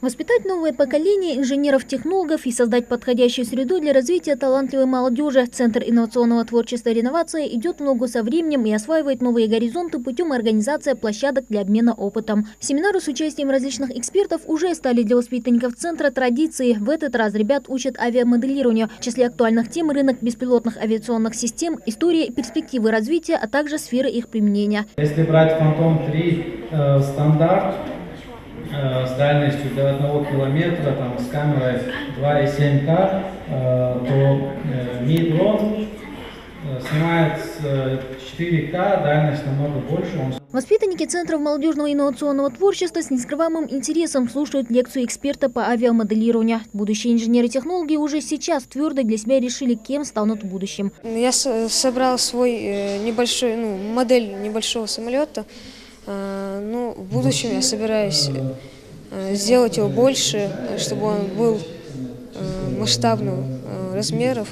Воспитать новое поколение инженеров-технологов и создать подходящую среду для развития талантливой молодежи. Центр инновационного творчества «Реновация» идет в ногу со временем и осваивает новые горизонты путем организации площадок для обмена опытом. Семинары с участием различных экспертов уже стали для воспитанников центра традицией. В этот раз ребят учат авиамоделированию. В числе актуальных тем – рынок беспилотных авиационных систем, история и перспективы развития, а также сферы их применения. Если брать Фантом-3 стандарт, с дальностью до 1 километра, с камерой 2,7К, то Mi-дрон снимает 4К, дальность намного больше. Воспитанники Центра молодежного инновационного творчества с нескрываемым интересом слушают лекцию эксперта по авиамоделированию. Будущие инженеры-технологи уже сейчас твердо для себя решили, кем станут в будущем. Я собрал свой модель небольшого самолета. В будущем я собираюсь сделать его больше, чтобы он был масштабных размеров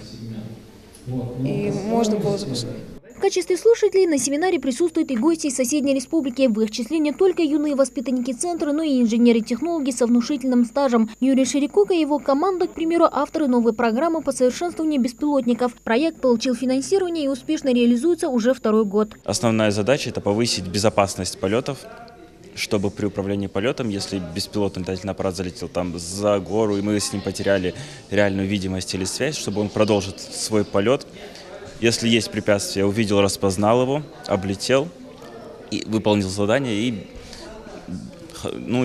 и можно было запускать. В качестве слушателей на семинаре присутствуют и гости из соседней республики. В их числе не только юные воспитанники центра, но и инженеры-технологи со внушительным стажем. Юрий Ширикук и его команда, к примеру, авторы новой программы по совершенствованию беспилотников. Проект получил финансирование и успешно реализуется уже второй год. Основная задача – это повысить безопасность полетов, чтобы при управлении полетом, если беспилотный летательный аппарат залетел за гору, и мы с ним потеряли реальную видимость или связь, чтобы он продолжил свой полет. Если есть препятствие, увидел, распознал его, облетел, и выполнил задание и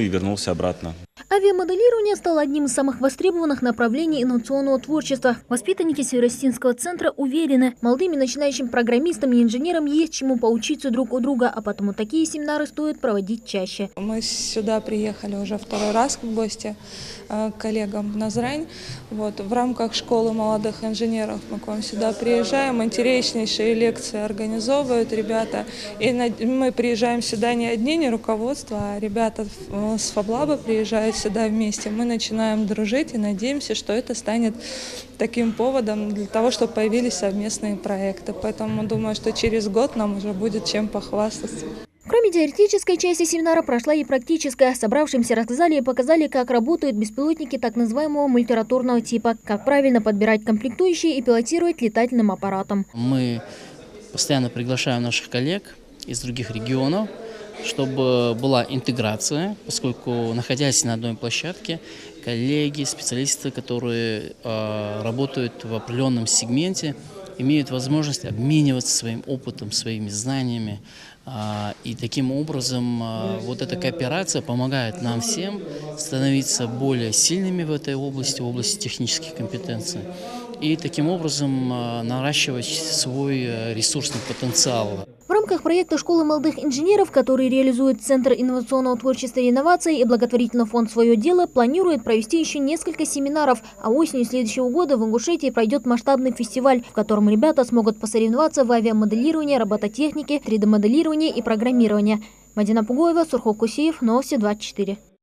вернулся обратно. Авиамоделирование стало одним из самых востребованных направлений инновационного творчества. Воспитанники Северостинского центра уверены, молодым и начинающим программистам и инженерам есть чему поучиться друг у друга, а потому такие семинары стоит проводить чаще. Мы сюда приехали уже второй раз в гости к коллегам в Назрань. В рамках школы молодых инженеров мы к вам сюда приезжаем, интереснейшие лекции организовывают ребята. И мы приезжаем сюда не одни, не руководство, а ребята с Фаблаба приезжают сюда вместе. Мы начинаем дружить и надеемся, что это станет таким поводом для того, чтобы появились совместные проекты. Поэтому думаю, что через год нам уже будет чем похвастаться. Кроме теоретической части семинара прошла и практическая. Собравшимся рассказали и показали, как работают беспилотники так называемого мультироторного типа, как правильно подбирать комплектующие и пилотировать летательным аппаратом. Мы постоянно приглашаем наших коллег из других регионов, чтобы была интеграция, поскольку, находясь на одной площадке, коллеги, специалисты, которые работают в определенном сегменте, имеют возможность обмениваться своим опытом, своими знаниями. И таким образом эта кооперация помогает нам всем становиться более сильными в этой области, в области технических компетенций, и таким образом наращивать свой ресурсный потенциал. В рамках проекта «Школы молодых инженеров», который реализует Центр инновационного творчества и инноваций, и благотворительный фонд «Свое дело», планирует провести еще несколько семинаров. А осенью следующего года в Ингушетии пройдет масштабный фестиваль, в котором ребята смогут посоревноваться в авиамоделировании, робототехнике, 3D-моделировании и программировании. Мадина Пугоева, Сурхок Кусиев, Новости 24.